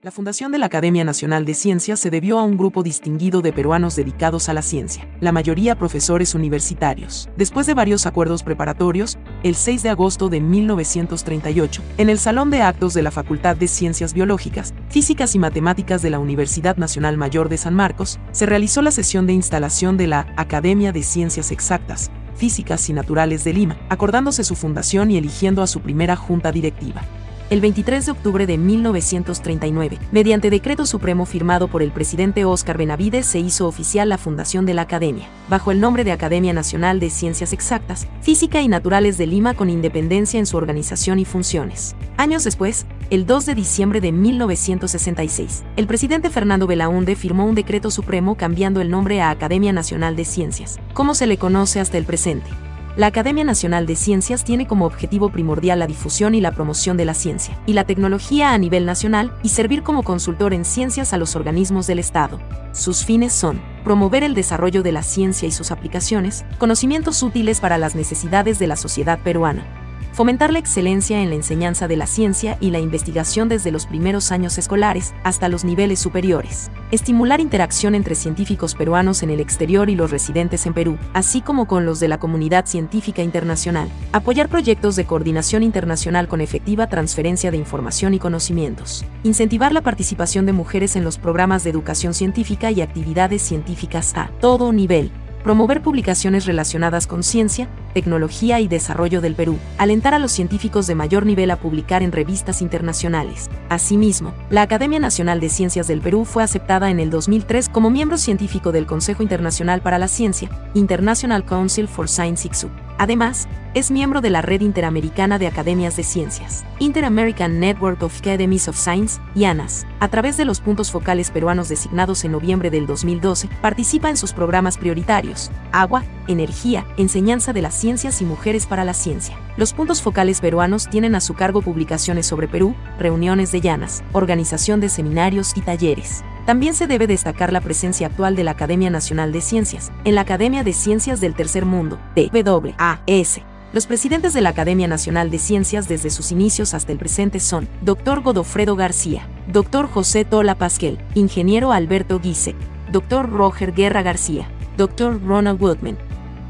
La fundación de la Academia Nacional de Ciencias se debió a un grupo distinguido de peruanos dedicados a la ciencia, la mayoría profesores universitarios. Después de varios acuerdos preparatorios, el 6 de agosto de 1938, en el Salón de Actos de la Facultad de Ciencias Biológicas, Físicas y Matemáticas de la Universidad Nacional Mayor de San Marcos, se realizó la sesión de instalación de la Academia de Ciencias Exactas, Físicas y Naturales de Lima, acordándose su fundación y eligiendo a su primera junta directiva. El 23 de octubre de 1939, mediante decreto supremo firmado por el presidente Óscar Benavides, se hizo oficial la fundación de la Academia, bajo el nombre de Academia Nacional de Ciencias Exactas, Física y Naturales de Lima, con independencia en su organización y funciones. Años después, el 2 de diciembre de 1966, el presidente Fernando Belaúnde firmó un decreto supremo cambiando el nombre a Academia Nacional de Ciencias, como se le conoce hasta el presente. La Academia Nacional de Ciencias tiene como objetivo primordial la difusión y la promoción de la ciencia y la tecnología a nivel nacional y servir como consultor en ciencias a los organismos del Estado. Sus fines son promover el desarrollo de la ciencia y sus aplicaciones, conocimientos útiles para las necesidades de la sociedad peruana, fomentar la excelencia en la enseñanza de la ciencia y la investigación desde los primeros años escolares hasta los niveles superiores, estimular interacción entre científicos peruanos en el exterior y los residentes en Perú, así como con los de la comunidad científica internacional, apoyar proyectos de coordinación internacional con efectiva transferencia de información y conocimientos, incentivar la participación de mujeres en los programas de educación científica y actividades científicas a todo nivel, promover publicaciones relacionadas con ciencia, tecnología y desarrollo del Perú, alentar a los científicos de mayor nivel a publicar en revistas internacionales. Asimismo, la Academia Nacional de Ciencias del Perú fue aceptada en el 2003 como miembro científico del Consejo Internacional para la Ciencia, International Council for Science ICSU. Además, es miembro de la Red Interamericana de Academias de Ciencias, Inter-American Network of Academies of Science, IANAS. A través de los puntos focales peruanos designados en noviembre del 2012, participa en sus programas prioritarios: agua, energía, enseñanza de las ciencias y mujeres para la ciencia. Los puntos focales peruanos tienen a su cargo publicaciones sobre Perú, reuniones de IANAS, organización de seminarios y talleres. También se debe destacar la presencia actual de la Academia Nacional de Ciencias en la Academia de Ciencias del Tercer Mundo, TWAS. Los presidentes de la Academia Nacional de Ciencias desde sus inicios hasta el presente son Dr. Godofredo García, Dr. José Tola Pasquel, Ingeniero Alberto Guise, Dr. Roger Guerra García, Dr. Ronald Woodman,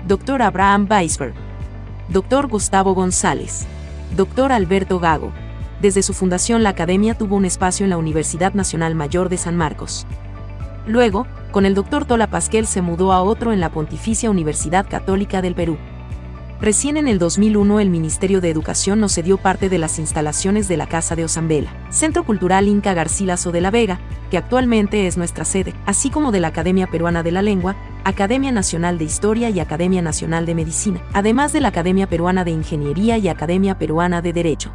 Dr. Abraham Weisberg, Dr. Gustavo González, Dr. Alberto Gago. Desde su fundación, la Academia tuvo un espacio en la Universidad Nacional Mayor de San Marcos. Luego, con el Dr. Tola Pasquel se mudó a otro en la Pontificia Universidad Católica del Perú. Recién en el 2001 el Ministerio de Educación nos cedió parte de las instalaciones de la Casa de Osambela, Centro Cultural Inca Garcilaso de la Vega, que actualmente es nuestra sede, así como de la Academia Peruana de la Lengua, Academia Nacional de Historia y Academia Nacional de Medicina, además de la Academia Peruana de Ingeniería y Academia Peruana de Derecho.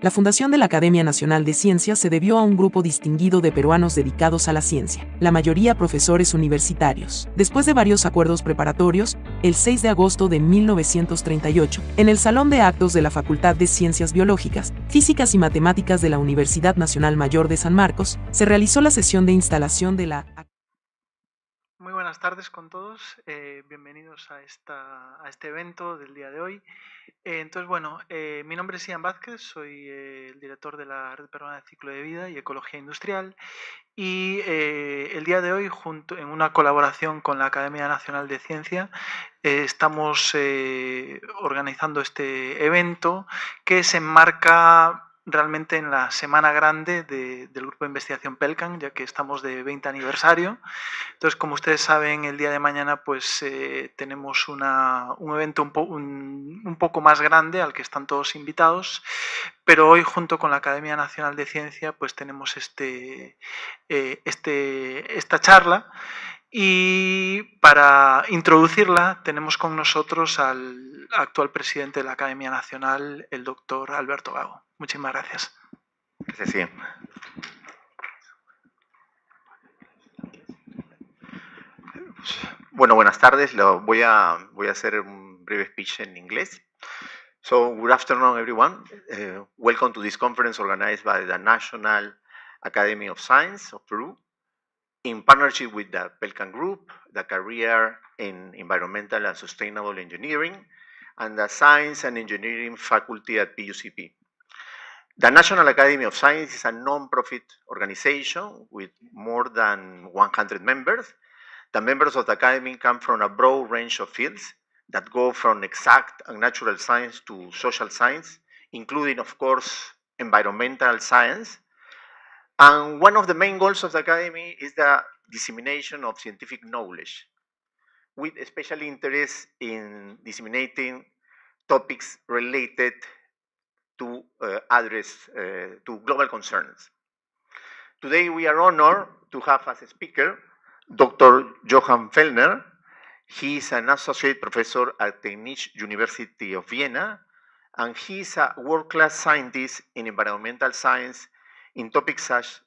La fundación de la Academia Nacional de Ciencias se debió a un grupo distinguido de peruanos dedicados a la ciencia, la mayoría profesores universitarios. Después de varios acuerdos preparatorios, el 6 de agosto de 1938, en el Salón de Actos de la Facultad de Ciencias Biológicas, Físicas y Matemáticas de la Universidad Nacional Mayor de San Marcos, se realizó la sesión de instalación de la... Muy buenas tardes con todos, bienvenidos a este evento del día de hoy. Mi nombre es Ian Vázquez, soy el director de la Red Peruana de Ciclo de Vida y Ecología Industrial, y el día de hoy, en una colaboración con la Academia Nacional de Ciencia, estamos organizando este evento que se enmarca realmente en la semana grande del Grupo de Investigación Pelcan, ya que estamos de 20 aniversario. Entonces, como ustedes saben, el día de mañana pues tenemos un evento un poco más grande al que están todos invitados, pero hoy, junto con la Academia Nacional de Ciencia, pues tenemos esta charla, y para introducirla tenemos con nosotros al actual presidente de la Academia Nacional, el doctor Alberto Gago. Muchísimas gracias. Gracias, Ian. Bueno, buenas tardes. Voy a hacer un breve speech en inglés. So, good afternoon, everyone. Welcome to this conference organized by the National Academy of Science of Peru in partnership with the Pelcan Group, the Career in Environmental and Sustainable Engineering, and the Science and Engineering faculty at PUCP. The National Academy of Science is a non-profit organization with more than 100 members. The members of the Academy come from a broad range of fields that go from exact and natural science to social science, including, of course, environmental science. And one of the main goals of the Academy is the dissemination of scientific knowledge, with special interest in disseminating topics related to to global concerns. Today, we are honored to have as a speaker Dr. Johann Fellner. He is an associate professor at Technische University of Vienna, and he is a world-class scientist in environmental science in topics such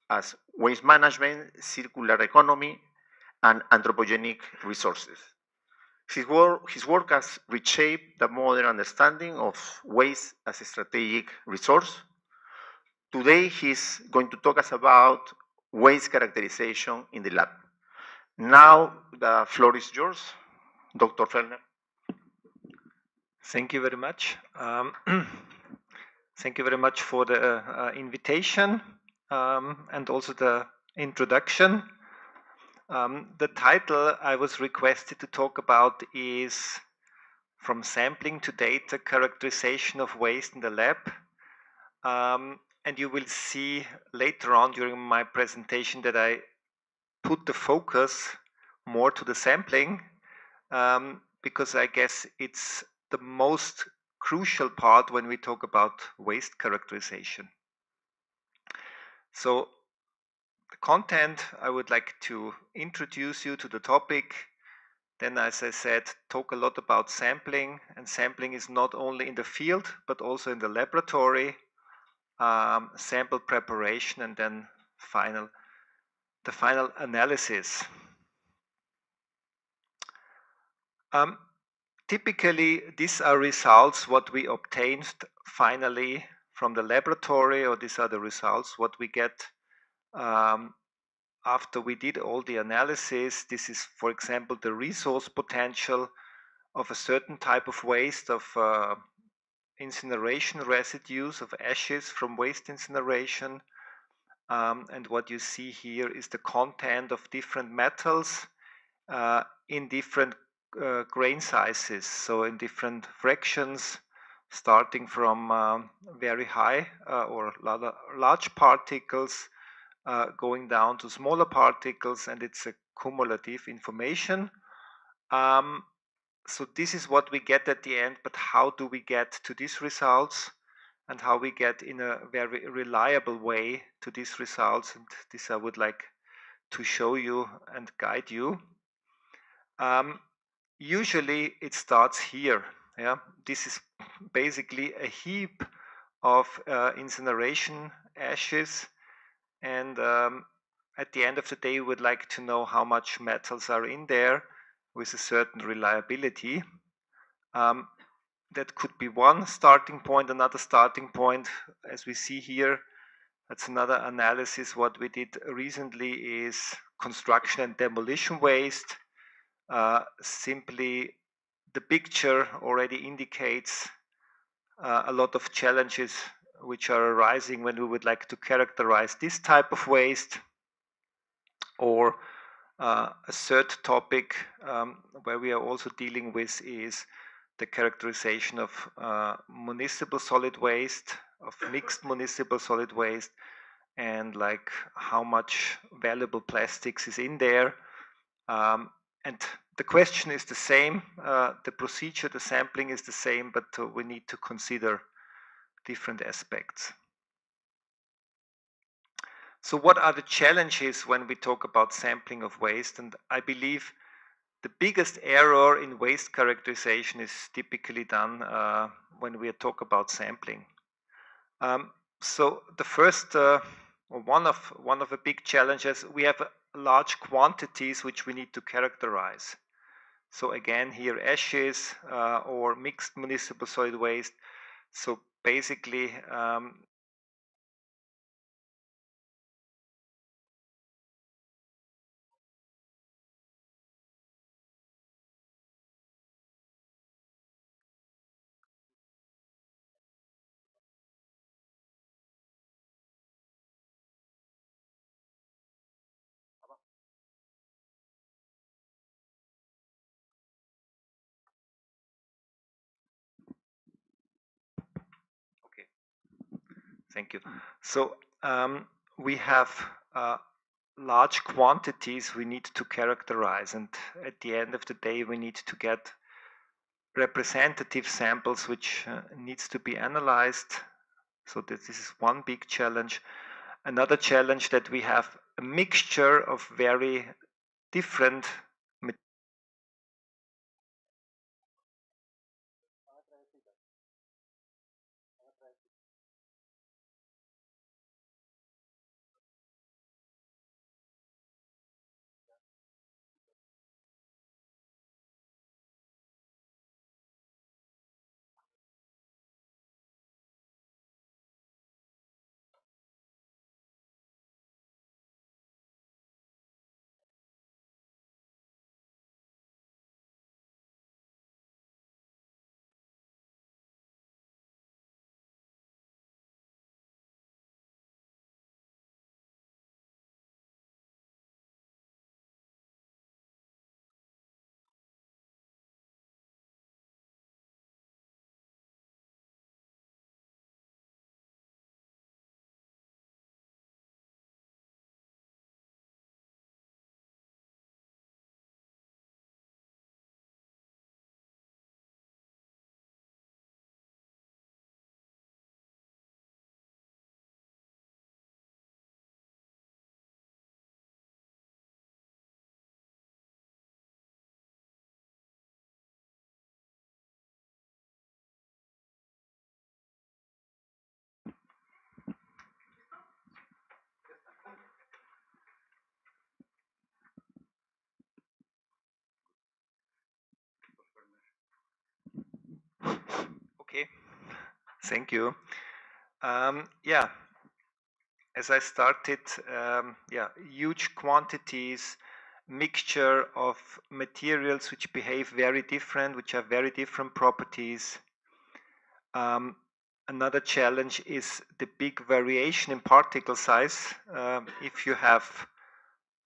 as waste management, circular economy, and anthropogenic resources. His work has reshaped the modern understanding of waste as a strategic resource. Today, he's going to talk us about waste characterization in the lab. Now, the floor is yours, Dr. Fellner. Thank you very much. Thank you very much for the invitation and also the introduction. The title I was requested to talk about is From Sampling to Data Characterization of Waste in the Lab. And you will see later on during my presentation that I put the focus more to the sampling because I guess it's the most crucial part when we talk about waste characterization. So the content, I would like to introduce you to the topic. Then, as I said, talk a lot about sampling, and sampling is not only in the field, but also in the laboratory, sample preparation, and then the final analysis. Typically, these are results what we obtained finally from the laboratory, or these are the results what we get after we did all the analysis. This is, for example, the resource potential of a certain type of waste, of incineration residues, of ashes from waste incineration. And what you see here is the content of different metals in different grain sizes, so in different fractions, starting from very high or large particles, going down to smaller particles, and it's a cumulative information. So this is what we get at the end, but how do we get to these results, and how we get in a very reliable way to these results? And this I would like to show you and guide you. Usually it starts here. Yeah, this is basically a heap of incineration ashes, and at the end of the day, we would like to know how much metals are in there with a certain reliability. That could be one starting point. Another starting point, as we see here, that's another analysis. What we did recently is construction and demolition waste. Simply the picture already indicates a lot of challenges which are arising when we would like to characterize this type of waste. Or a third topic where we are also dealing with is the characterization of municipal solid waste, of mixed municipal solid waste, and like how much valuable plastics is in there. And the question is the same, the procedure, the sampling is the same, but we need to consider different aspects. So what are the challenges when we talk about sampling of waste? And I believe the biggest error in waste characterization is typically done when we talk about sampling. So the first, or one of the big challenges, we have large quantities which we need to characterize. So again, here ashes or mixed municipal solid waste. So basically, Thank you. So we have large quantities we need to characterize, and at the end of the day we need to get representative samples which needs to be analyzed. So this is one big challenge. Another challenge that we have a mixture of very different materials. Okay, thank you. Yeah, as I started, huge quantities, mixture of materials which behave very different, which have very different properties. Another challenge is the big variation in particle size. If you have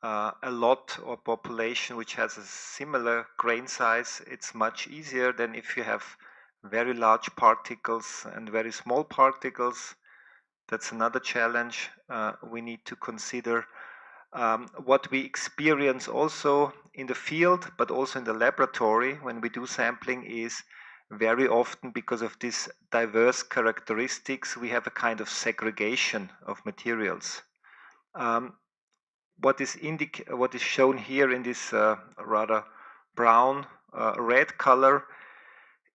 a lot or population which has a similar grain size, it's much easier than if you have very large particles and very small particles. That's another challenge we need to consider. What we experience also in the field, but also in the laboratory when we do sampling, is very often, because of these diverse characteristics, we have a kind of segregation of materials. What is shown here in this rather brown red color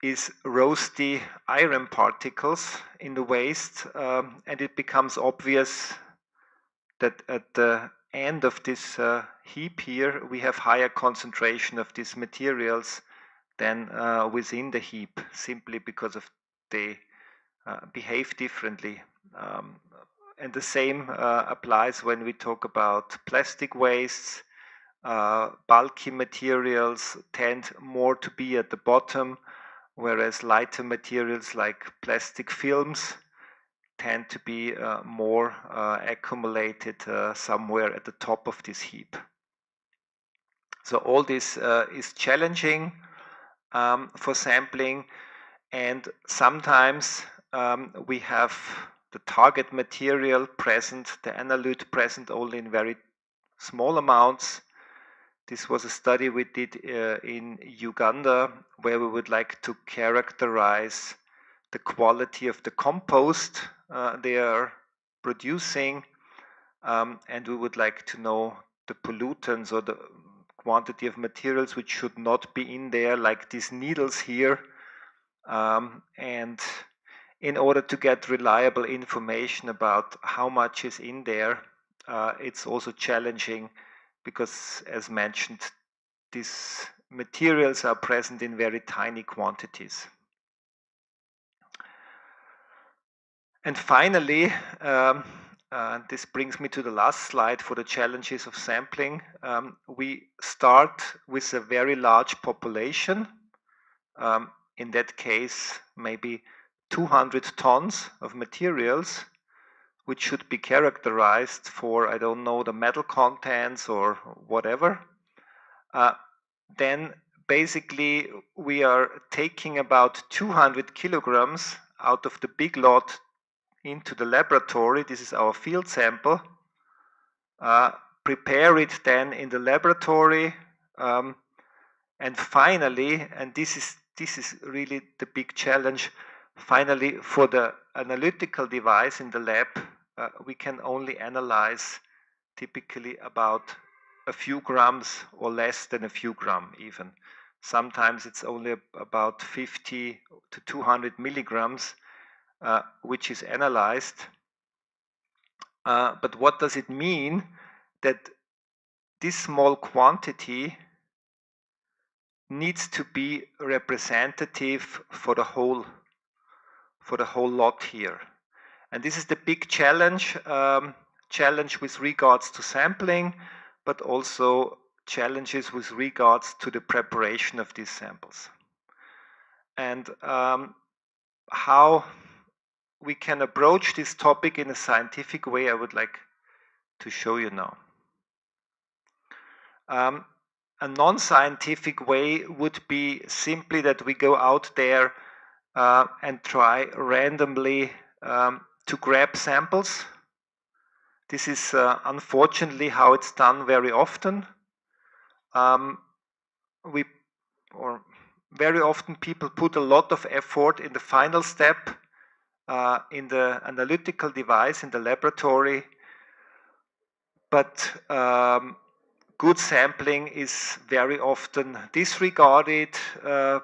is roasty iron particles in the waste, and it becomes obvious that at the end of this heap here we have higher concentration of these materials than within the heap, simply because of they behave differently. And the same applies when we talk about plastic wastes. Bulky materials tend more to be at the bottom, whereas lighter materials like plastic films tend to be more accumulated somewhere at the top of this heap. So all this is challenging for sampling, and sometimes we have the target material present, the analyte present only in very small amounts. This was a study we did in Uganda, where we would like to characterize the quality of the compost they are producing, and we would like to know the pollutants or the quantity of materials which should not be in there, like these needles here. And in order to get reliable information about how much is in there, it's also challenging because, as mentioned, these materials are present in very tiny quantities. And finally, this brings me to the last slide for the challenges of sampling. We start with a very large population. In that case, maybe 200 tons of materials, which should be characterized for, I don't know, the metal contents or whatever. Then basically we are taking about 200 kilograms out of the big lot into the laboratory. This is our field sample. Prepare it then in the laboratory, and finally, and this is really the big challenge, finally for the analytical device in the lab, we can only analyze typically about a few grams or less than a few grams even. Sometimes it's only about 50 to 200 milligrams, which is analyzed. But what does it mean? That this small quantity needs to be representative for the whole lot here. And this is the big challenge, challenge with regards to sampling, but also challenges with regards to the preparation of these samples. And how we can approach this topic in a scientific way, I would like to show you now. A non-scientific way would be simply that we go out there and try randomly to grab samples. This is unfortunately how it's done very often. Very often people put a lot of effort in the final step in the analytical device in the laboratory, but good sampling is very often disregarded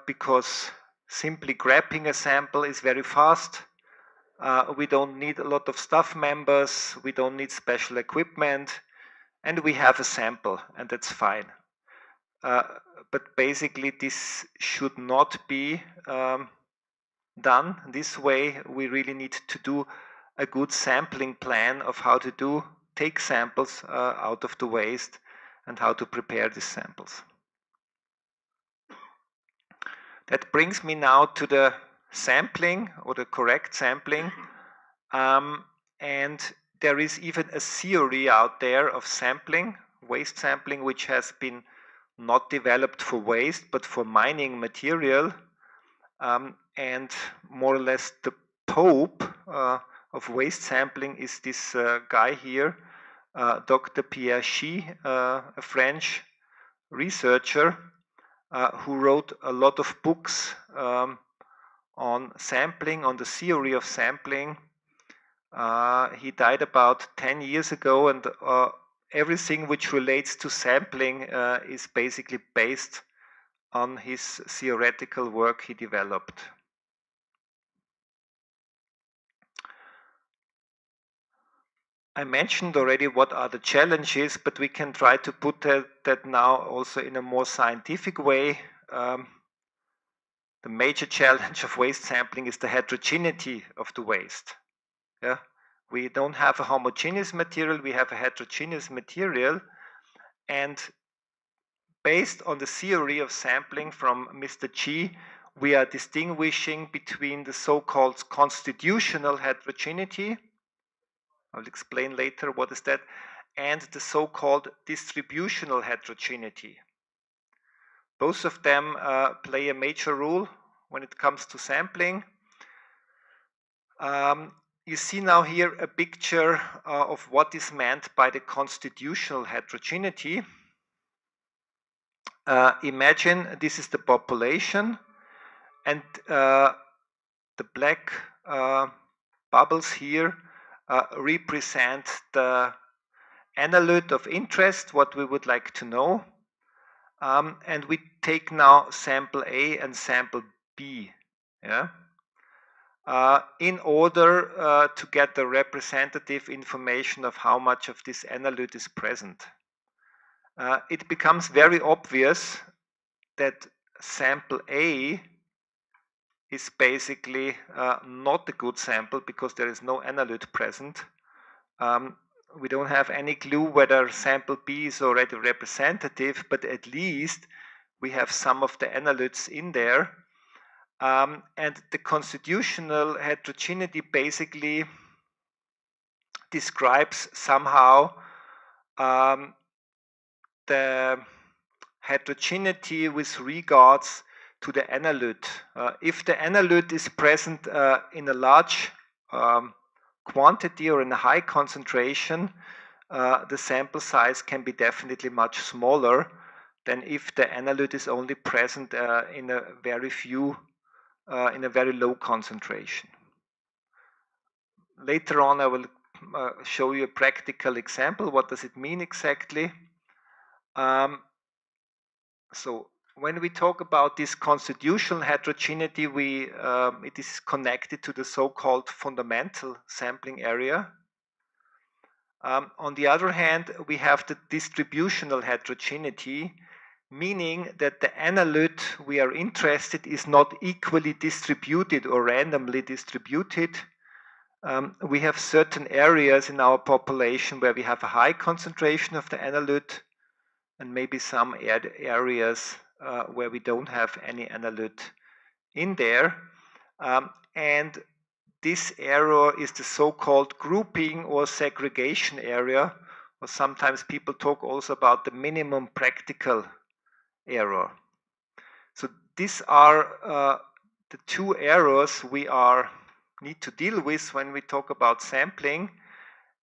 because simply grabbing a sample is very fast. We don't need a lot of staff members, we don't need special equipment, and we have a sample, and that's fine. But basically this should not be done this way. We really need to do a good sampling plan of how to take samples out of the waste and how to prepare these samples. That brings me now to the sampling or the correct sampling. And there is even a theory out there of sampling, waste sampling, which has been not developed for waste but for mining material. And more or less the pope of waste sampling is this guy here, Dr. Pierre Xi, a French researcher who wrote a lot of books on sampling, on the theory of sampling. He died about 10 years ago, and everything which relates to sampling is basically based on his theoretical work he developed. I mentioned already what are the challenges, but we can try to put that now also in a more scientific way. The major challenge of waste sampling is the heterogeneity of the waste. Yeah? We don't have a homogeneous material, we have a heterogeneous material, and based on the theory of sampling from Mr. G, we are distinguishing between the so-called constitutional heterogeneity, I'll explain later what is that, and the so-called distributional heterogeneity. Both of them play a major role when it comes to sampling. You see now here a picture of what is meant by the constitutional heterogeneity. Imagine this is the population, and the black bubbles here represent the analyte of interest, what we would like to know. And we take now sample A and sample B, yeah? In order to get the representative information of how much of this analyte is present. It becomes very obvious that sample A is basically not a good sample because there is no analyte present. We don't have any clue whether sample B is already representative, but at least we have some of the analytes in there. And the constitutional heterogeneity basically describes somehow the heterogeneity with regards to the analyte. If the analyte is present in a large quantity or in a high concentration, the sample size can be definitely much smaller than if the analyte is only present in a very few, in a very low concentration. Later on, I will show you a practical example. What does it mean exactly? So when we talk about this constitutional heterogeneity, it is connected to the so-called fundamental sampling area. On the other hand, we have the distributional heterogeneity, meaning that the analyte we are interested in is not equally distributed or randomly distributed. We have certain areas in our population where we have a high concentration of the analyte, and maybe some areas where we don't have any analyte in there. And this error is the so-called grouping or segregation area, or sometimes people talk also about the minimum practical error. So these are the two errors we need to deal with when we talk about sampling,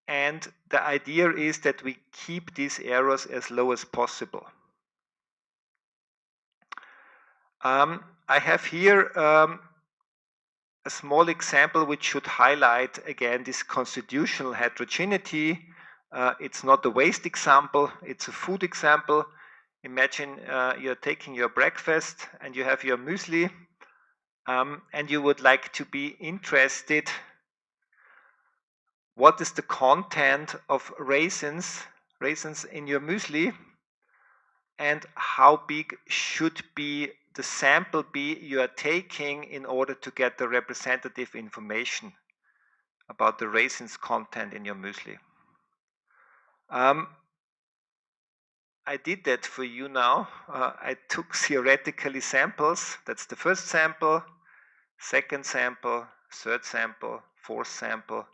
and the idea is that we keep these errors as low as possible. I have here a small example which should highlight again this constitutional heterogeneity. It's not a waste example, it's a food example. Imagine you're taking your breakfast and you have your muesli, and you would like to be interested what is the content of raisins in your muesli, and how big should be the sample be you are taking in order to get the representative information about the raisins content in your muesli. I did that for you now. I took theoretically samples. That's the first sample, second sample, third sample, fourth sample,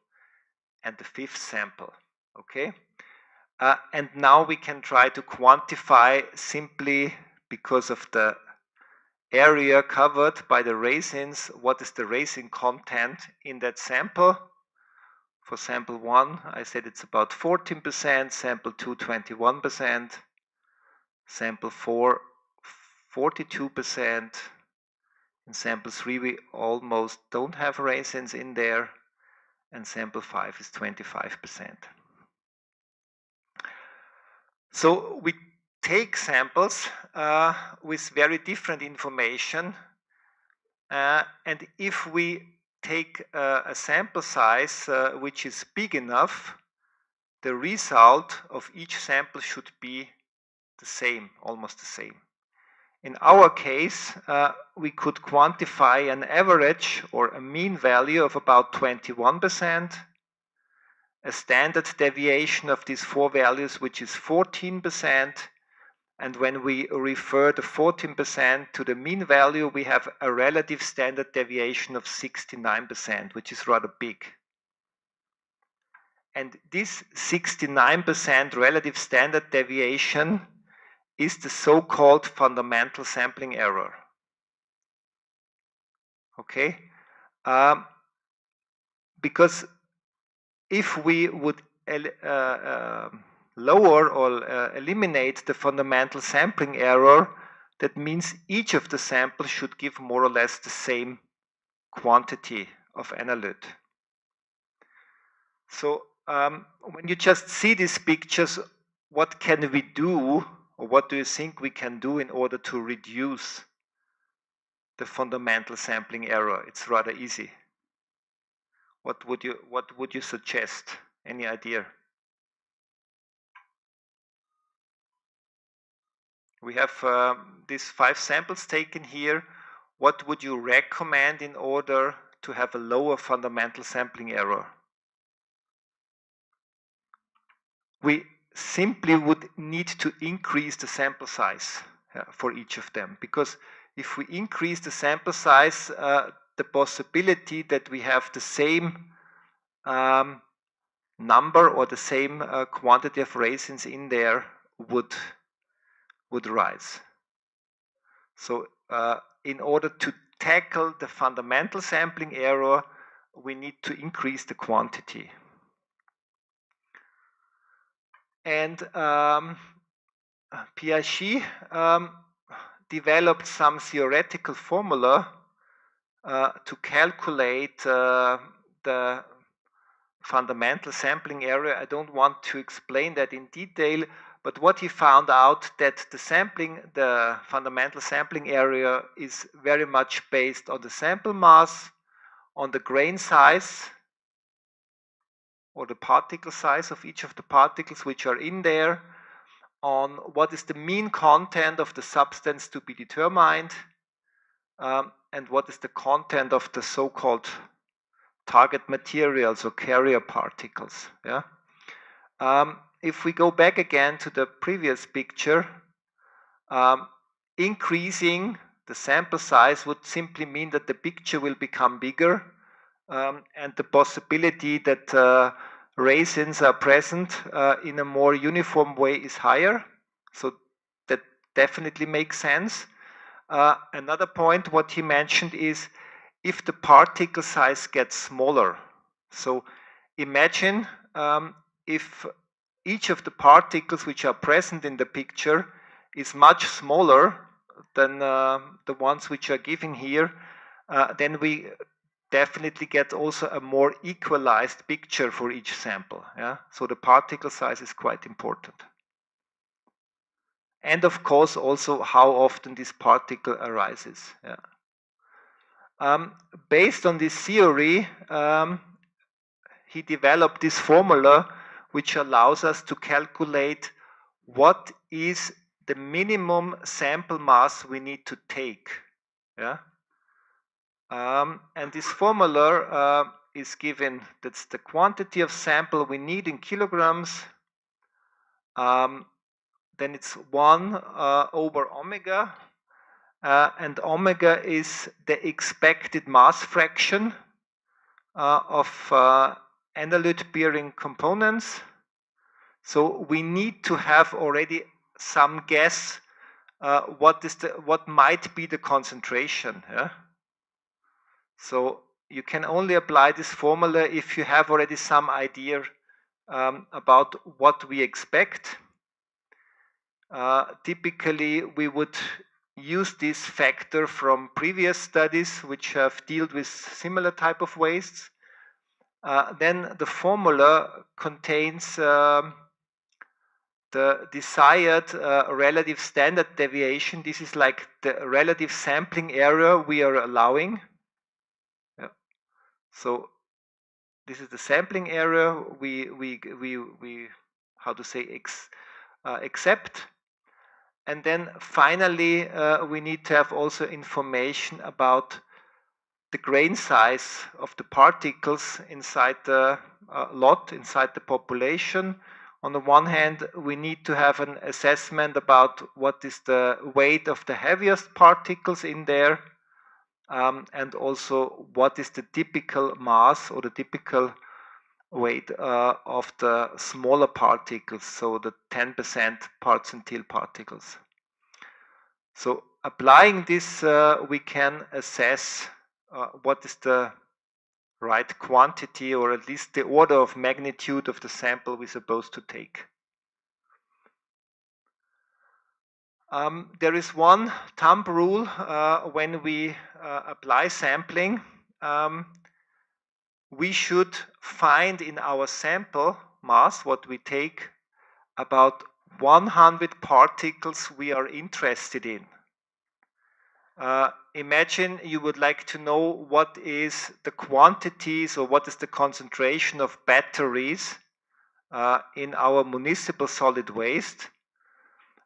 and the fifth sample. Okay? And now we can try to quantify simply because of the area covered by the raisins, what is the raisin content in that sample. For sample 1, I said it's about 14%, sample 2, 21%, sample 4, 42%, in sample 3 we almost don't have raisins in there, and sample 5 is 25%. So we take samples with very different information, and if we take a sample size which is big enough, the result of each sample should be the same, almost the same. In our case, we could quantify an average or a mean value of about 21%, a standard deviation of these four values which is 14%, and when we refer the 14% to the mean value, we have a relative standard deviation of 69%, which is rather big. And this 69% relative standard deviation is the so-called fundamental sampling error. Okay? Because if we would lower or eliminate the fundamental sampling error, that means each of the samples should give more or less the same quantity of analyte. So when you just see these pictures, what can we do, or what do you think we can do in order to reduce the fundamental sampling error? It's rather easy. What would you suggest? Any idea? We have these 5 samples taken here. What would you recommend in order to have a lower fundamental sampling error? We simply would need to increase the sample size for each of them, because if we increase the sample size, the possibility that we have the same number or the same quantity of raisins in there would rise. So in order to tackle the fundamental sampling error, we need to increase the quantity. And Piaget developed some theoretical formula to calculate the fundamental sampling area. I don't want to explain that in detail, but what he found out that the fundamental sampling area is very much based on the sample mass, on the grain size, or the particle size of each of the particles which are in there, on what is the mean content of the substance to be determined, and what is the content of the so-called target materials or carrier particles. Yeah. If we go back again to the previous picture, increasing the sample size would simply mean that the picture will become bigger, and the possibility that raisins are present in a more uniform way is higher. So that definitely makes sense. Another point what he mentioned is if the particle size gets smaller. So imagine if each of the particles which are present in the picture is much smaller than the ones which are given here, then we definitely get also a more equalized picture for each sample. Yeah? So the particle size is quite important. And of course also how often this particle arises. Yeah. Based on this theory, he developed this formula which allows us to calculate what is the minimum sample mass we need to take. Yeah? And this formula is given, that's the quantity of sample we need in kilograms. Then it's 1 over omega, and omega is the expected mass fraction of analyte-bearing components. So we need to have already some guess what might be the concentration. Yeah? So you can only apply this formula if you have already some idea about what we expect. Typically, we would use this factor from previous studies which have dealt with similar type of wastes. Then the formula contains the desired relative standard deviation. This is like the relative sampling area we are allowing. Yeah. So this is the sampling area we how to say accept. And then finally, we need to have also information about the grain size of the particles inside the lot, inside the population. On the one hand, we need to have an assessment about what is the weight of the heaviest particles in there, and also what is the typical mass or the typical weight of the smaller particles, so the 10% parts centile particles. So applying this, we can assess what is the right quantity, or at least the order of magnitude of the sample we're supposed to take. There is one thumb rule when we apply sampling. We should find in our sample mass, what we take, about 100 particles we are interested in. Imagine you would like to know what is the quantities or what is the concentration of batteries in our municipal solid waste.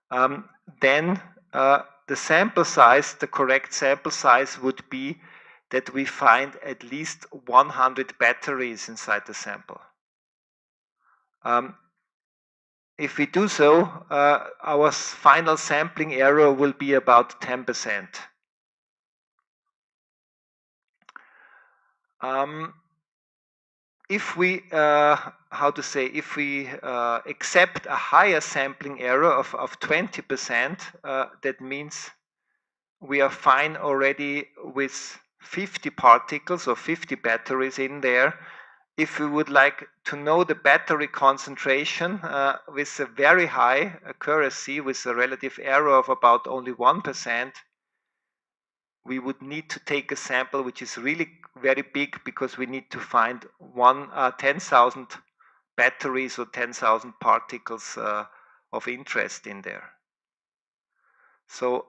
Then the sample size, the correct sample size would be that we find at least 100 batteries inside the sample. If we do so, our final sampling error will be about 10%. If we, if we accept a higher sampling error of 20%, that means we are fine already with 50 particles or 50 batteries in there. If we would like to know the battery concentration with a very high accuracy, with a relative error of about only 1%, we would need to take a sample which is really very big, because we need to find 10,000 batteries or 10,000 particles of interest in there. So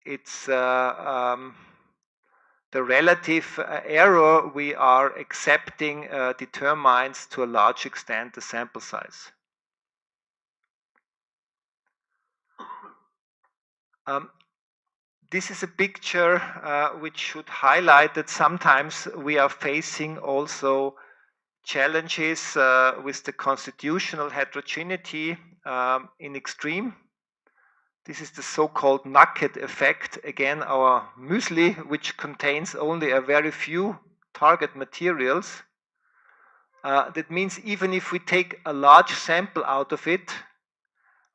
it's the relative error we are accepting determines to a large extent the sample size. This is a picture which should highlight that sometimes we are facing also challenges with the constitutional heterogeneity in extreme. This is the so-called nugget effect. Again, our muesli, which contains only a very few target materials. That means even if we take a large sample out of it,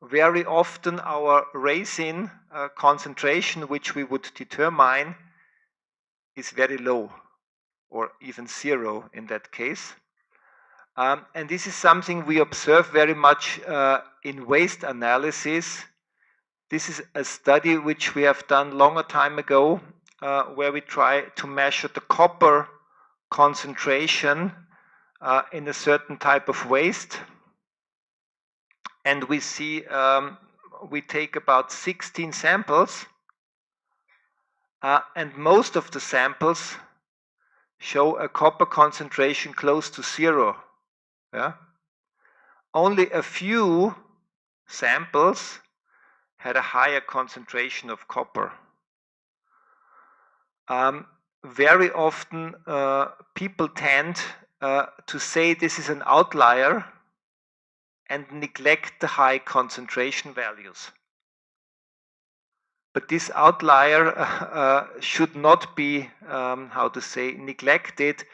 very often our raisin concentration, which we would determine, is very low, or even zero in that case. And this is something we observe very much in waste analysis. This is a study which we have done longer time ago, where we try to measure the copper concentration in a certain type of waste. And we see, we take about 16 samples, and most of the samples show a copper concentration close to zero. Yeah? Only a few samples had a higher concentration of copper. Very often people tend to say this is an outlier and neglect the high concentration values. But this outlier should not be, neglected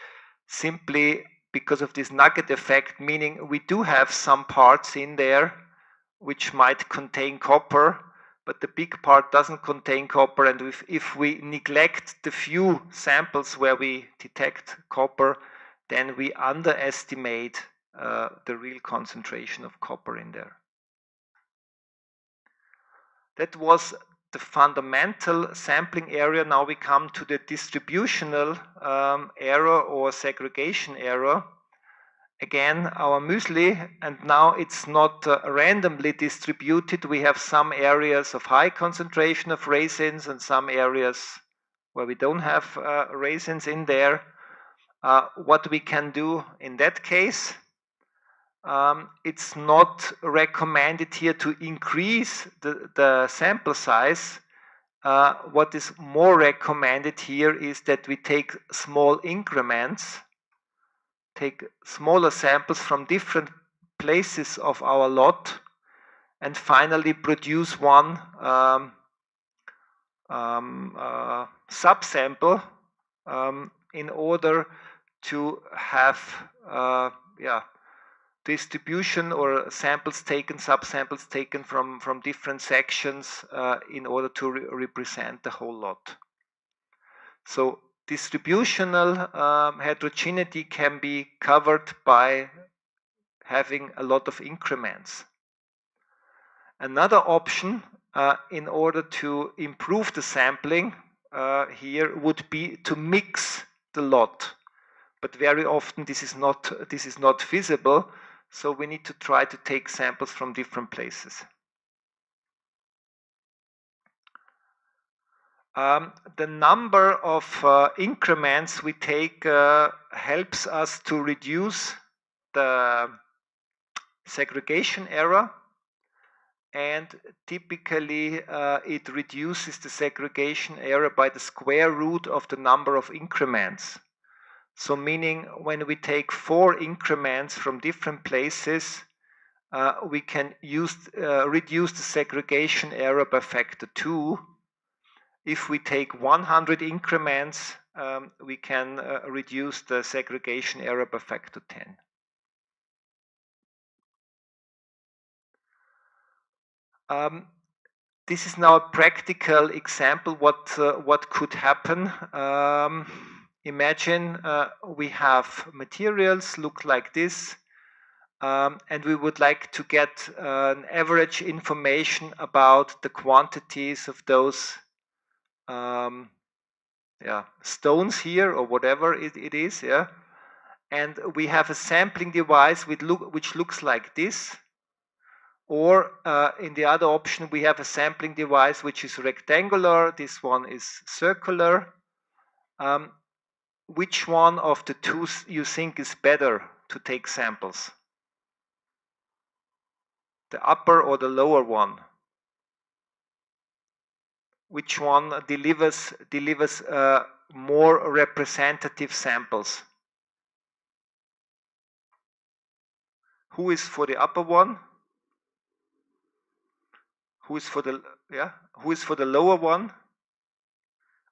simply because of this nugget effect, meaning we do have some parts in there which might contain copper, but the big part doesn't contain copper, and if we neglect the few samples where we detect copper, then we underestimate the real concentration of copper in there. That was the fundamental sampling area. Now we come to the distributional error or segregation error. Again, our muesli, and now it's not randomly distributed. We have some areas of high concentration of raisins and some areas where we don't have raisins in there. What we can do in that case, it's not recommended here to increase the sample size. What is more recommended here is that we take small increments, take smaller samples from different places of our lot, and finally produce one subsample in order to have distribution or samples taken, subsamples taken from different sections in order to represent the whole lot. So distributional heterogeneity can be covered by having a lot of increments. Another option in order to improve the sampling here would be to mix the lot, but very often this is not feasible, so we need to try to take samples from different places. The number of increments we take helps us to reduce the segregation error, and typically it reduces the segregation error by the square root of the number of increments. So meaning when we take 4 increments from different places, we can reduce the segregation error by factor 2. If we take 100 increments, we can reduce the segregation error by factor 10. this is now a practical example what could happen. Imagine we have materials look like this, and we would like to get an average information about the quantities of those stones here or whatever it is, yeah. And we have a sampling device which looks like this. Or in the other option, we have a sampling device which is rectangular. This one is circular. Which one of the two you think is better to take samples? The upper or the lower one? Which one delivers more representative samples? Who is for the upper one? Who is for the lower one?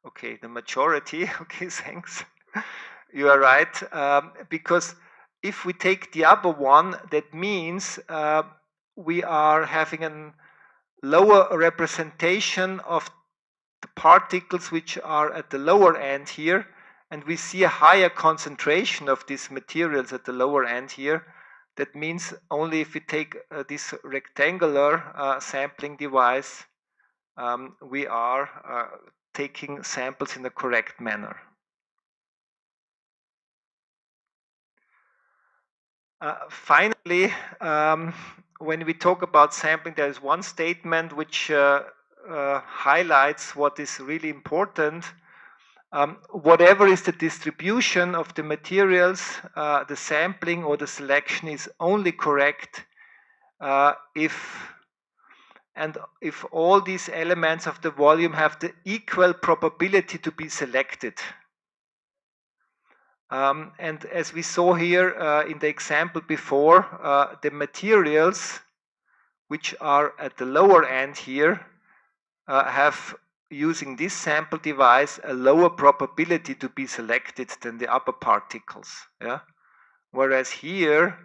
Okay, the majority. Okay, thanks. You are right, because if we take the upper one, that means we are having a lower representation of the particles which are at the lower end here, and we see a higher concentration of these materials at the lower end here. That means only if we take this rectangular sampling device, we are taking samples in the correct manner. Finally, when we talk about sampling, there is one statement which highlights what is really important. Whatever is the distribution of the materials, the sampling or the selection is only correct if all these elements of the volume have the equal probability to be selected. And as we saw here in the example before, the materials which are at the lower end here have, using this sample device, a lower probability to be selected than the upper particles. Yeah? Whereas here,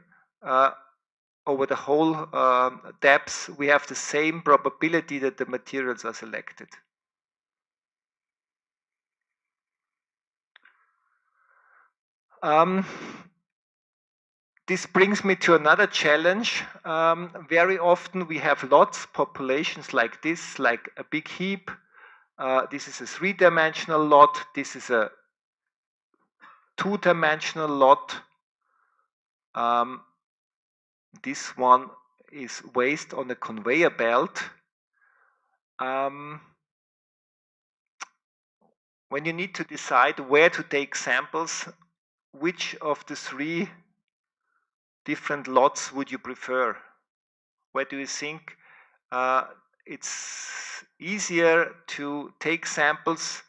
over the whole depth, we have the same probability that the materials are selected. This brings me to another challenge. Very often we have lots, populations like this, like a big heap. This is a three-dimensional lot. This is a two-dimensional lot. This one is waste on a conveyor belt. When you need to decide where to take samples, which of the three different lots would you prefer? Where do you think it's easier to take samples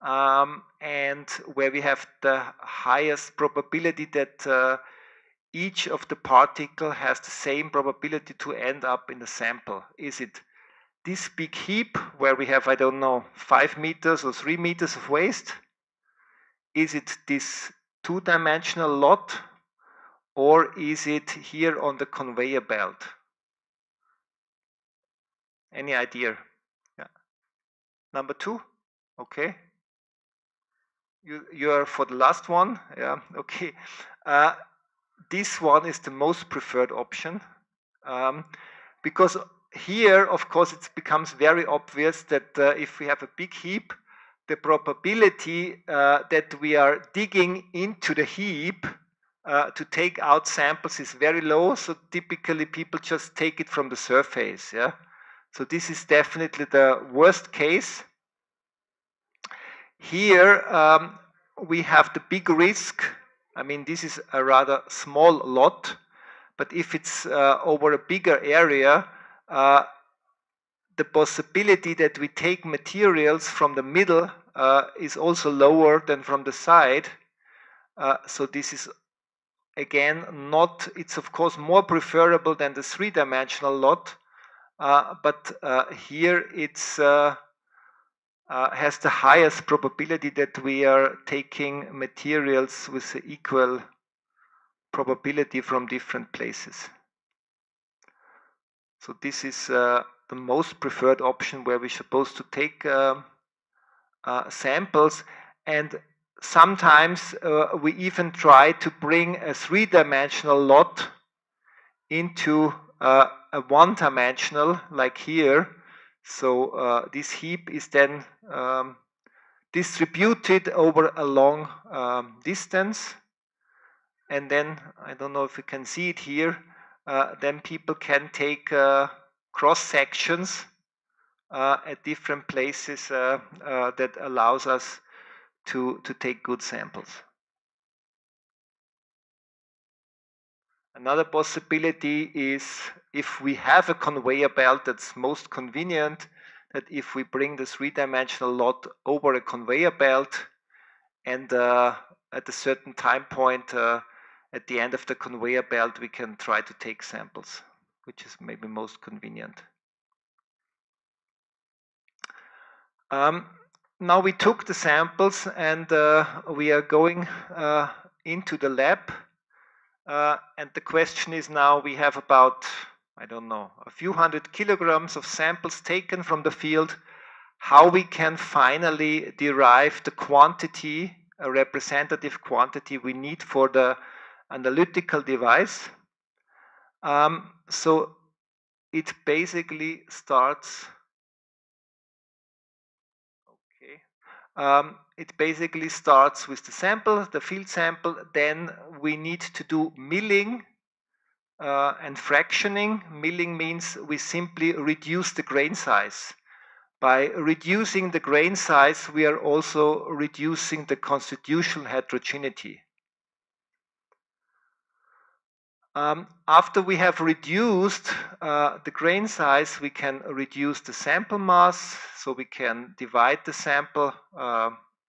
and where we have the highest probability that each of the particle has the same probability to end up in the sample? Is it this big heap where we have, I don't know, 5 meters or 3 meters of waste? Is it this two-dimensional lot, or is it here on the conveyor belt? Any idea? Yeah. Number 2? Okay. You are for the last one? Yeah, okay. This one is the most preferred option, because here, of course, it becomes very obvious that if we have a big heap, the probability that we are digging into the heap to take out samples is very low. So typically people just take it from the surface. Yeah. So this is definitely the worst case. Here we have the big risk. I mean, this is a rather small lot, but if it's over a bigger area, the possibility that we take materials from the middle is also lower than from the side. So this is again not, it's of course more preferable than the three-dimensional lot, but here it's has the highest probability that we are taking materials with equal probability from different places. So this is the the most preferred option where we're supposed to take samples, and sometimes we even try to bring a three-dimensional lot into a one-dimensional, like here. So this heap is then distributed over a long distance, and then I don't know if you can see it here. Then people can take cross sections at different places that allows us to take good samples. Another possibility is if we have a conveyor belt that's most convenient, that if we bring the three-dimensional lot over a conveyor belt, and at a certain time point at the end of the conveyor belt we can try to take samples, which is maybe most convenient. Now we took the samples, and we are going into the lab. And the question is now, we have about, I don't know, a few hundred kilograms of samples taken from the field, how we can finally derive the quantity, a representative quantity we need for the analytical device. So it basically starts, it basically starts with the sample, the field sample. Then we need to do milling and fractioning. Milling means we simply reduce the grain size. By reducing the grain size, we are also reducing the constitutional heterogeneity. After we have reduced the grain size, we can reduce the sample mass, so we can divide the sample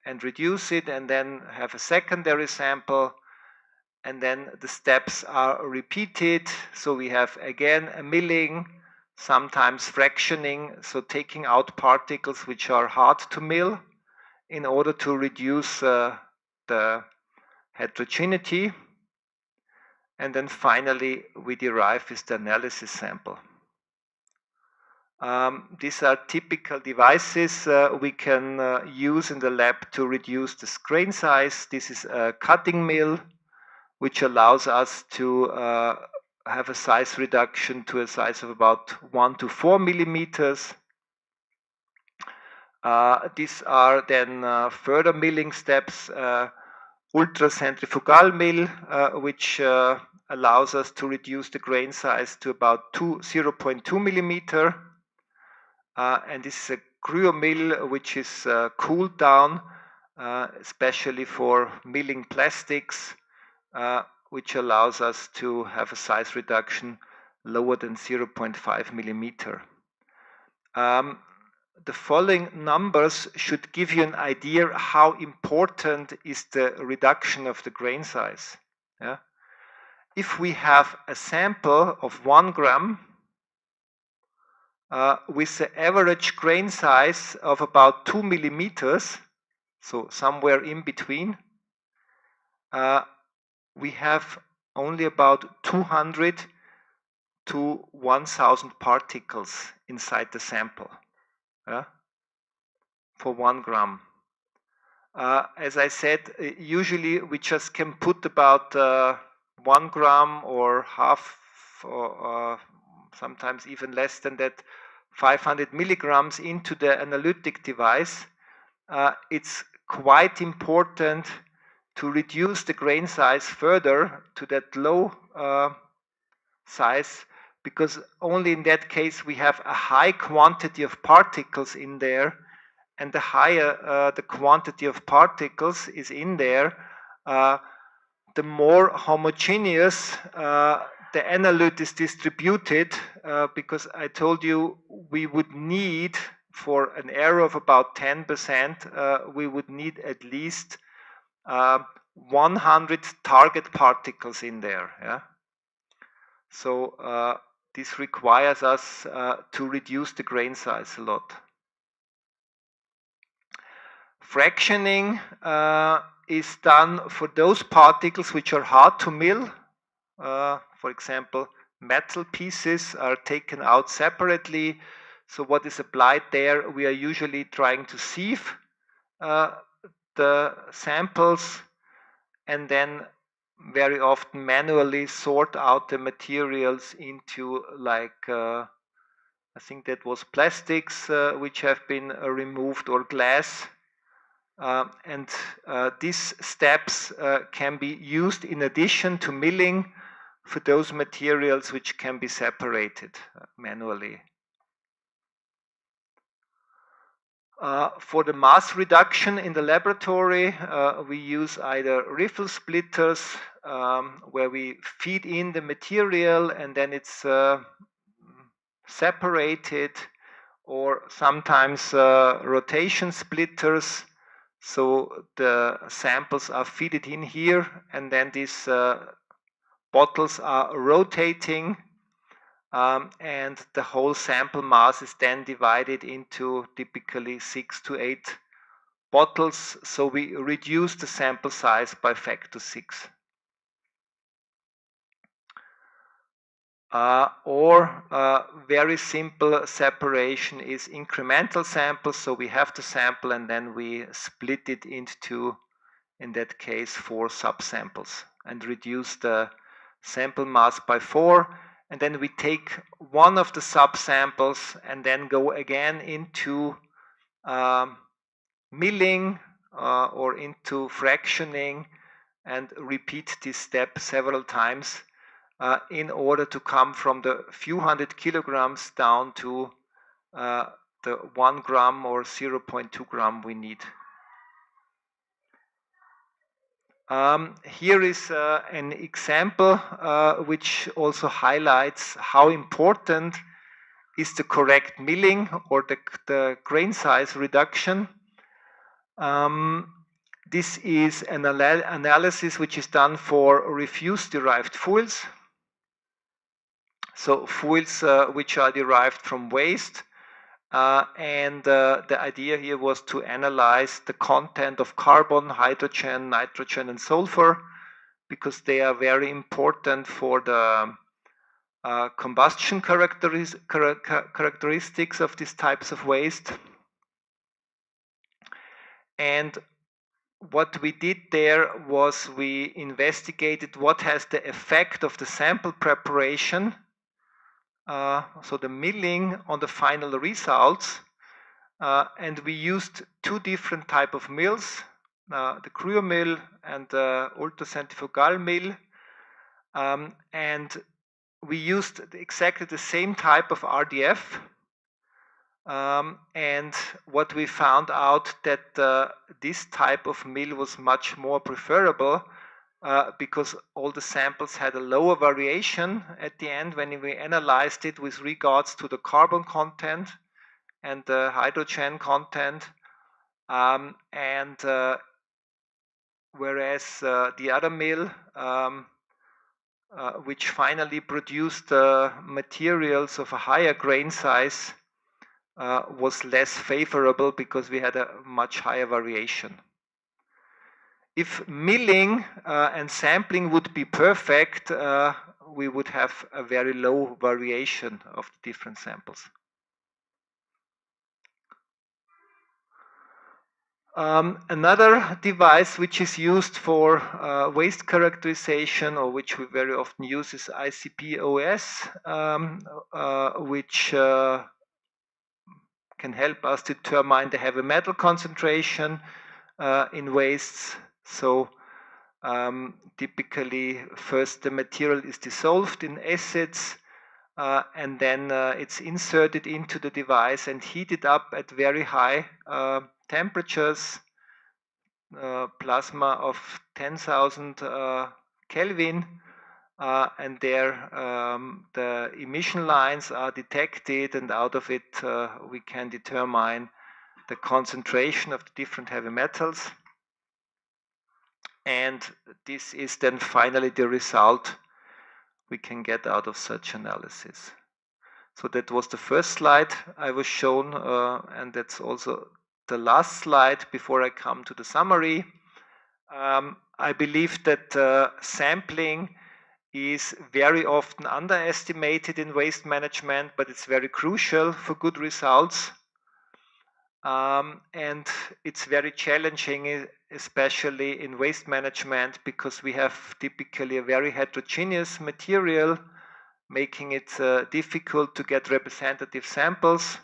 and reduce it, and then have a secondary sample, and then the steps are repeated. So we have again a milling, sometimes fractioning, so taking out particles which are hard to mill in order to reduce the heterogeneity. And then finally we derive with the analysis sample. These are typical devices we can use in the lab to reduce the grain size. This is a cutting mill, which allows us to have a size reduction to a size of about 1 to 4 millimeters. These are then further milling steps. Ultracentrifugal mill, which allows us to reduce the grain size to about 0.2 millimeter. And this is a cryo mill, which is cooled down, especially for milling plastics, which allows us to have a size reduction lower than 0.5 millimeter. The following numbers should give you an idea how important is the reduction of the grain size. Yeah? If we have a sample of 1 gram with the average grain size of about 2 millimeters, so somewhere in between, we have only about 200 to 1,000 particles inside the sample. For 1 gram. As I said, usually we just can put about 1 gram or half, or sometimes even less than that, 500 milligrams into the analytic device. It's quite important to reduce the grain size further to that low size, because only in that case we have a high quantity of particles in there, and the higher the quantity of particles is in there, the more homogeneous the analyte is distributed, because I told you we would need, for an error of about 10%, we would need at least 100 target particles in there. Yeah? So this requires us to reduce the grain size a lot. Fractioning is done for those particles which are hard to mill. For example, metal pieces are taken out separately, So what is applied there, we are usually trying to sieve the samples and then very often manually sort out the materials into like I think that was plastics which have been removed, or glass. And these steps can be used in addition to milling for those materials which can be separated manually. For the mass reduction in the laboratory, we use either riffle splitters, where we feed in the material and then it's separated, or sometimes rotation splitters. So the samples are fed in here and then these bottles are rotating. And the whole sample mass is then divided into typically 6 to 8 bottles, so we reduce the sample size by factor 6. Very simple separation is incremental samples, so we have the sample and then we split it into, in that case, 4 subsamples and reduce the sample mass by 4. And then we take one of the subsamples and then go again into milling or into fractioning and repeat this step several times in order to come from the few hundred kilograms down to the 1 gram or 0.2 gram we need. Here is an example which also highlights how important is the correct milling or the grain size reduction. This is an analysis which is done for refuse-derived fuels. So fuels which are derived from waste. And the idea here was to analyze the content of carbon, hydrogen, nitrogen, and sulfur, because they are very important for the combustion characteristics of these types of waste. And what we did there was we investigated what has the effect of the sample preparation, so the milling, on the final results. And we used 2 different types of mills, the cryo mill and the ultracentrifugal mill. And we used exactly the same type of RDF. And what we found out that this type of mill was much more preferable because all the samples had a lower variation at the end when we analyzed it with regards to the carbon content and the hydrogen content. Whereas the other mill, which finally produced materials of a higher grain size, was less favorable because we had a much higher variation. If milling and sampling would be perfect, we would have a very low variation of the different samples. Another device which is used for waste characterization, or which we very often use, is ICP-OS, which can help us determine the heavy metal concentration in wastes. So typically first the material is dissolved in acids and then it's inserted into the device and heated up at very high temperatures, plasma of 10,000 Kelvin, and there the emission lines are detected, and out of it we can determine the concentration of the different heavy metals. And this is then finally the result we can get out of such analysis. So that was the first slide I was shown, and that's also the last slide before I come to the summary. I believe that sampling is very often underestimated in waste management, but it's very crucial for good results. And it's very challenging, especially in waste management, because we have typically a very heterogeneous material, making it difficult to get representative samples.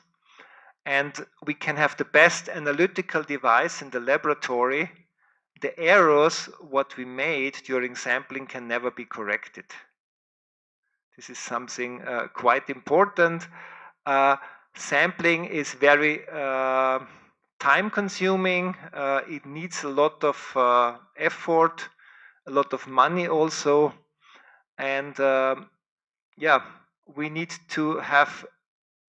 And we can have the best analytical device in the laboratory. The errors, what we made during sampling, can never be corrected. This is something quite important. Sampling is very time consuming. It needs a lot of effort, a lot of money also. And yeah, we need to have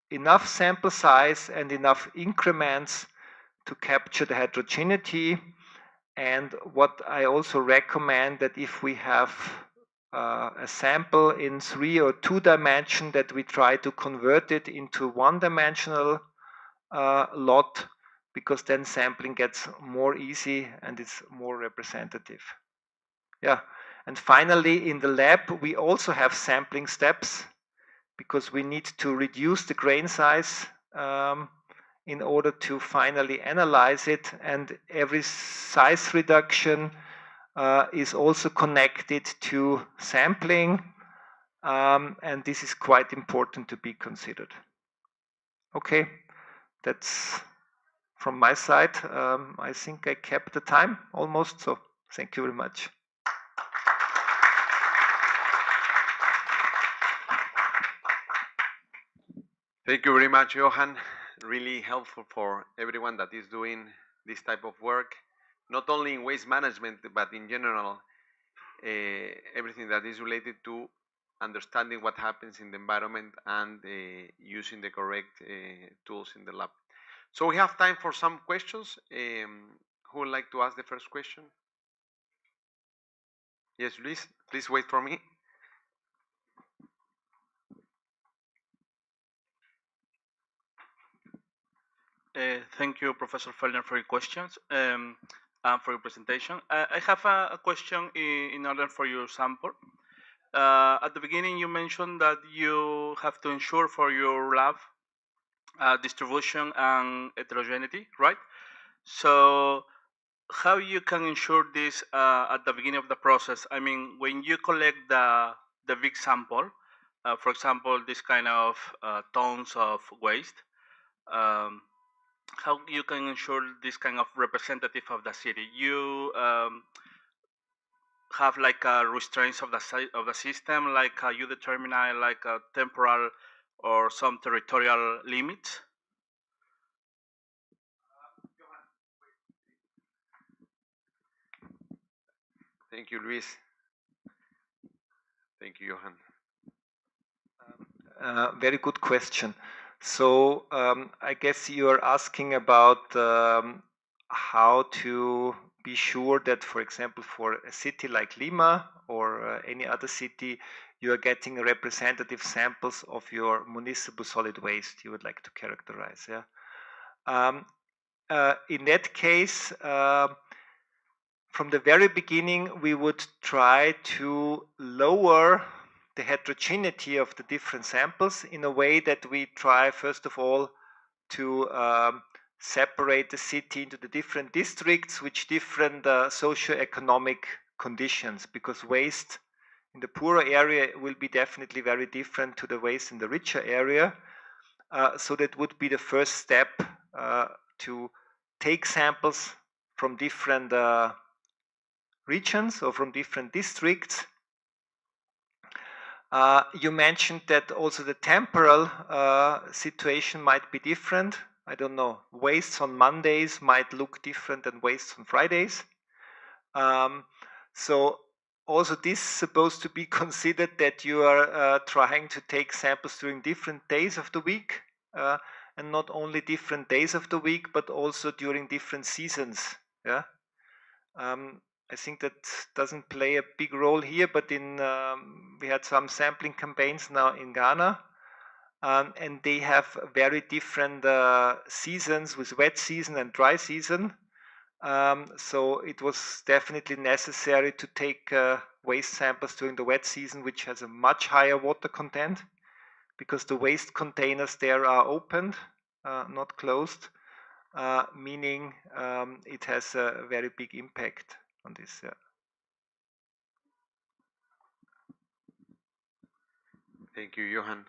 enough sample size and enough increments to capture the heterogeneity. And what I also recommend, that if we have a sample in 3 or 2 dimension, that we try to convert it into 1-dimensional lot, because then sampling gets more easy and it's more representative. Yeah, and finally in the lab we also have sampling steps, because we need to reduce the grain size in order to finally analyze it, and every size reduction is also connected to sampling, and this is quite important to be considered. Okay, that's from my side. I think I kept the time almost, so thank you very much. Thank you very much, Johan. Really helpful for everyone that is doing this type of work, not only in waste management, but in general, everything that is related to understanding what happens in the environment and using the correct tools in the lab. So we have time for some questions. Who would like to ask the first question? Yes, Luis, please wait for me. Thank you, Professor Fellner, for your questions and for your presentation. I have a question in order for your sample. At the beginning, you mentioned that you have to ensure for your lab distribution and heterogeneity, right? So how you can ensure this at the beginning of the process? I mean, when you collect the big sample, for example, this kind of tons of waste, how you can ensure this kind of representative of the city? You have like restraints of the system, like you determine like a temporal or some territorial limits. Thank you, Luis. Thank you, Johan. Very good question. So I guess you are asking about how to be sure that, for example, for a city like Lima or any other city, you are getting representative samples of your municipal solid waste you would like to characterize. Yeah. In that case, from the very beginning, we would try to lower the heterogeneity of the different samples in a way that we try, first of all, to separate the city into the different districts with different socio-economic conditions, because waste in the poorer area will be definitely very different to the waste in the richer area. So that would be the first step, to take samples from different regions or from different districts. You mentioned that also the temporal situation might be different. I don't know, wastes on Mondays might look different than wastes on Fridays. So also this is supposed to be considered, that you are trying to take samples during different days of the week, and not only different days of the week, but also during different seasons. Yeah. I think that doesn't play a big role here, but we had some sampling campaigns now in Ghana, and they have very different seasons, with wet season and dry season. So it was definitely necessary to take waste samples during the wet season, which has a much higher water content, because the waste containers there are opened, not closed, meaning it has a very big impact on this. Yeah. Thank you, Johan.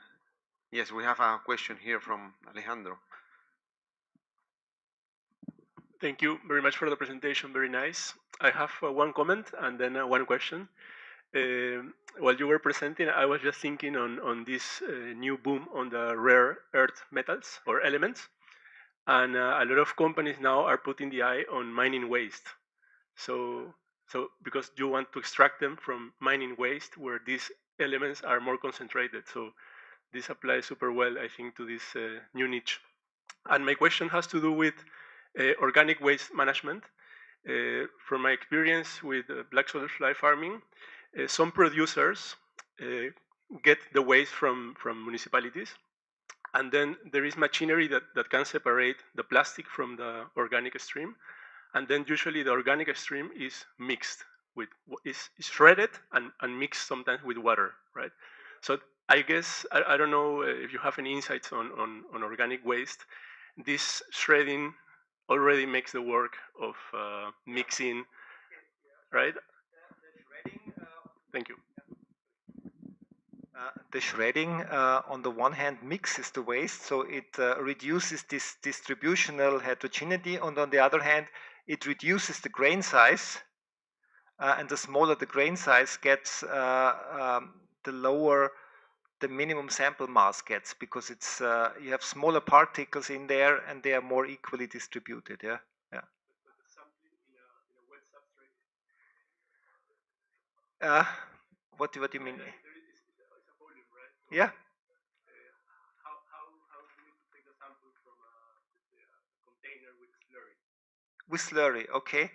Yes, we have a question here from Alejandro. Thank you very much for the presentation. Very nice. I have one comment and then one question. While you were presenting, I was just thinking on this new boom on the rare earth metals or elements. And a lot of companies now are putting the eye on mining waste. So because you want to extract them from mining waste where these elements are more concentrated. So this applies super well, I think, to this new niche. And my question has to do with organic waste management. From my experience with black soldier fly farming, some producers get the waste from municipalities, and then there is machinery that can separate the plastic from the organic stream, and then usually the organic stream is mixed with, is shredded and mixed sometimes with water, right? So I guess, I don't know if you have any insights on organic waste. This shredding already makes the work of mixing, right? Thank you. The shredding, on the one hand, mixes the waste, so it reduces this distributional heterogeneity, and on the other hand, it reduces the grain size, and the smaller the grain size gets, the lower the minimum sample mass gets, because it's you have smaller particles in there and they are more equally distributed. Yeah, yeah. What do you mean? Yeah. How do we take the sample from a container with slurry? With slurry, okay.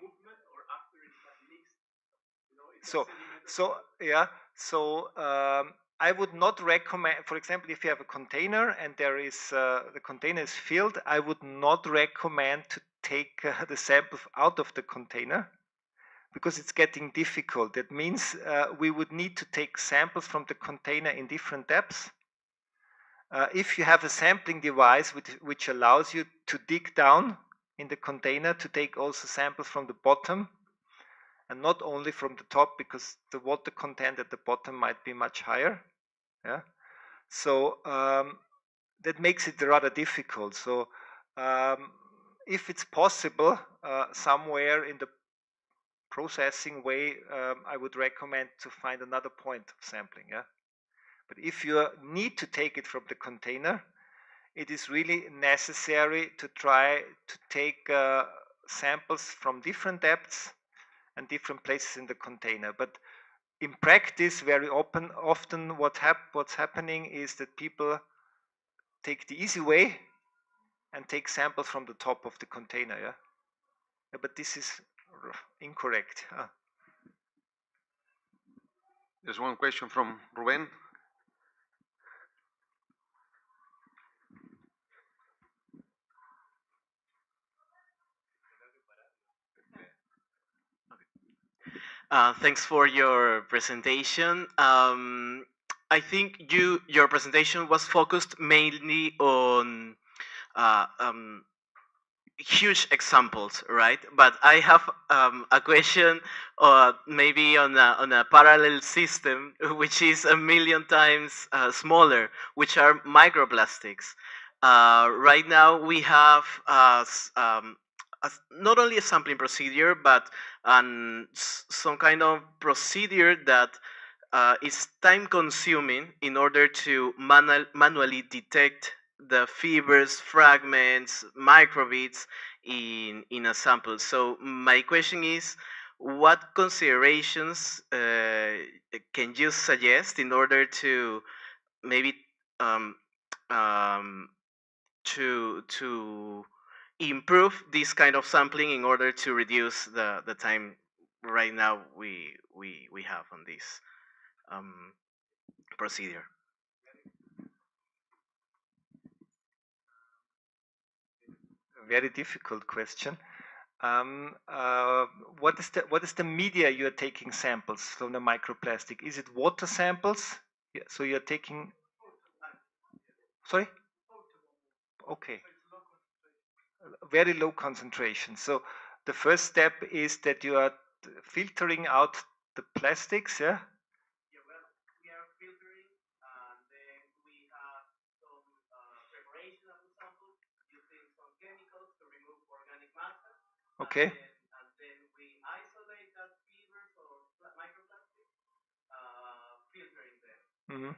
Movement or after it has mixed? You know, I would not recommend, for example, if you have a container and there is the container is filled, I would not recommend to take the sample out of the container, because it's getting difficult. That means we would need to take samples from the container in different depths. If you have a sampling device which allows you to dig down in the container to take also samples from the bottom and not only from the top, because the water content at the bottom might be much higher. Yeah. So that makes it rather difficult. So if it's possible, somewhere in the processing way, I would recommend to find another point of sampling. Yeah. But if you need to take it from the container, it is really necessary to try to take samples from different depths and different places in the container. But in practice, very often what's happening is that people take the easy way and take samples from the top of the container. Yeah, but this is incorrect. There's one question from Ruben. Thanks for your presentation. I think your presentation was focused mainly on huge examples, right? But I have a question, maybe on a parallel system, which is a million times smaller, which are microplastics. Right now, we have not only a sampling procedure, but some kind of procedure that is time consuming in order to manually detect the fibers, fragments, microbits in a sample. So my question is, what considerations can you suggest in order to maybe to improve this kind of sampling in order to reduce the time right now we have on this procedure? Very difficult question. What is the media you are taking samples from the microplastic? Is it water samples? Yeah, so you're taking. Sorry. Okay. Very low concentration. So the first step is that you are filtering out the plastics. Yeah. Yeah, well, we are filtering, and then we have some preparation of the sample using some chemicals to remove organic matter. Okay. And then we isolate that fibers or microplastics, filtering them. Mm-hmm.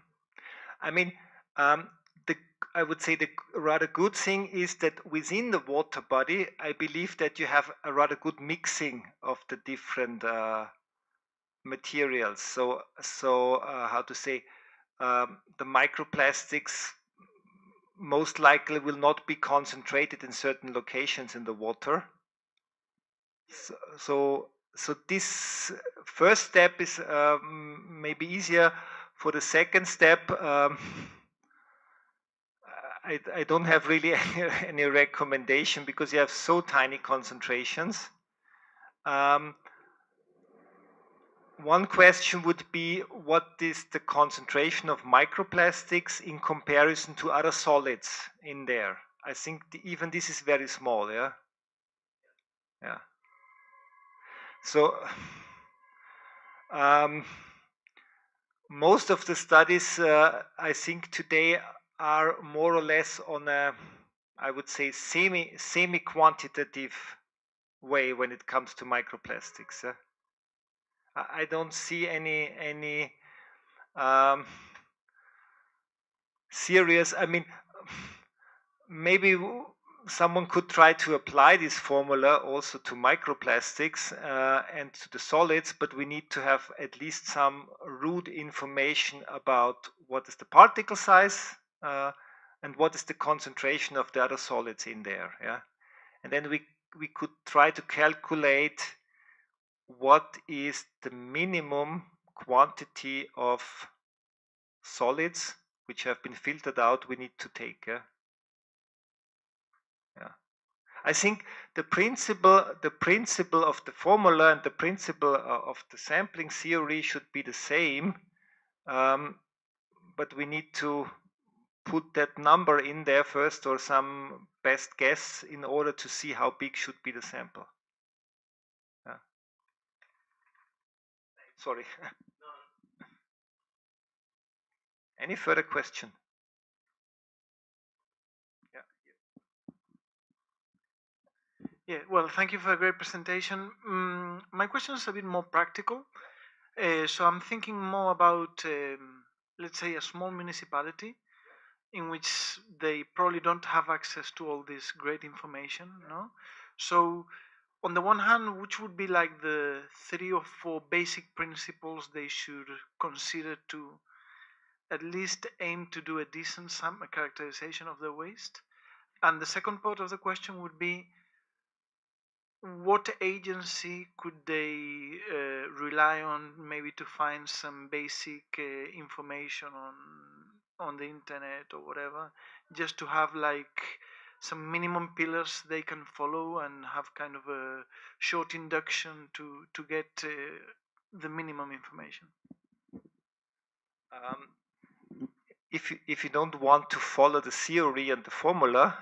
I mean, um, the I would say the rather good thing is that within the water body, I believe that you have a rather good mixing of the different materials. So how to say, the microplastics most likely will not be concentrated in certain locations in the water. So this first step is maybe easier. For the second step, I don't have really any recommendation because you have so tiny concentrations. One question would be, what is the concentration of microplastics in comparison to other solids in there? I think even this is very small, yeah? Yeah. So, most of the studies, I think today are more or less on a, I would say, semi-quantitative way when it comes to microplastics. I don't see any serious. I mean, maybe someone could try to apply this formula also to microplastics and to the solids, but we need to have at least some root information about what is the particle size and what is the concentration of the other solids in there. Yeah, and then we could try to calculate what is the minimum quantity of solids which have been filtered out we need to take. Yeah. I think the principle of the formula and the principle of the sampling theory should be the same, but we need to put that number in there first, or some best guess, in order to see how big should be the sample. Yeah. Sorry. Any further question? Yeah, well, thank you for a great presentation. My question is a bit more practical. So I'm thinking more about, let's say, a small municipality in which they probably don't have access to all this great information, no? So on the one hand, which would be like the 3 or 4 basic principles they should consider to at least aim to do a decent characterization of the waste? And the second part of the question would be, what agency could they rely on maybe to find some basic information on the internet or whatever, just to have like some minimum pillars they can follow and have kind of a short induction to get the minimum information? If you don't want to follow the theory and the formula,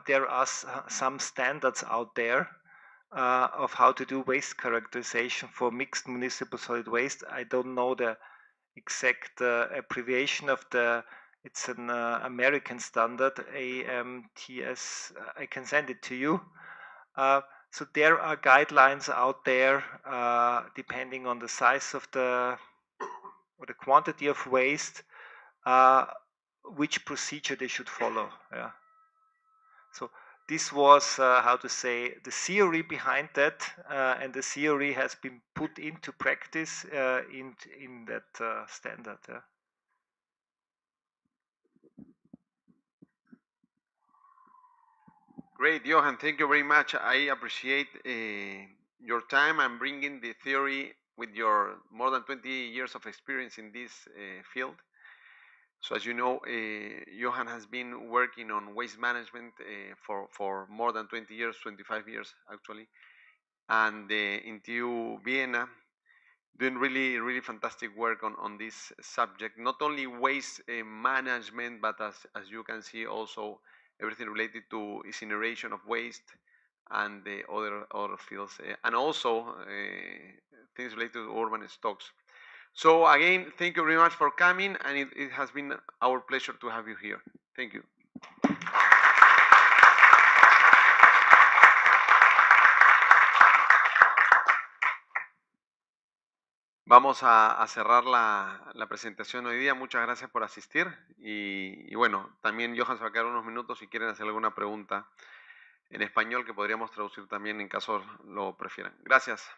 there are some standards out there of how to do waste characterization for mixed municipal solid waste. I don't know the exact abbreviation of the. It's an American standard, AMTS. I can send it to you. So there are guidelines out there depending on the size of the or the quantity of waste, which procedure they should follow. Yeah. So this was how to say, the theory behind that, and the theory has been put into practice in that standard. Yeah. Great, Johan. Thank you very much. I appreciate your time and bringing the theory with your more than 20 years of experience in this field. So as you know, Johan has been working on waste management for more than 20 years, 25 years actually, and in TU Vienna, doing really fantastic work on this subject. Not only waste management, but as you can see, also everything related to incineration of waste and the other fields, and also things related to urban stocks. So again, thank you very much for coming, and it has been our pleasure to have you here. Thank you. Vamos a cerrar la presentación hoy día. Muchas gracias por asistir. Y bueno, también Johan se va a quedar unos minutos si quieren hacer alguna pregunta en español que podríamos traducir también en caso lo prefieran. Gracias.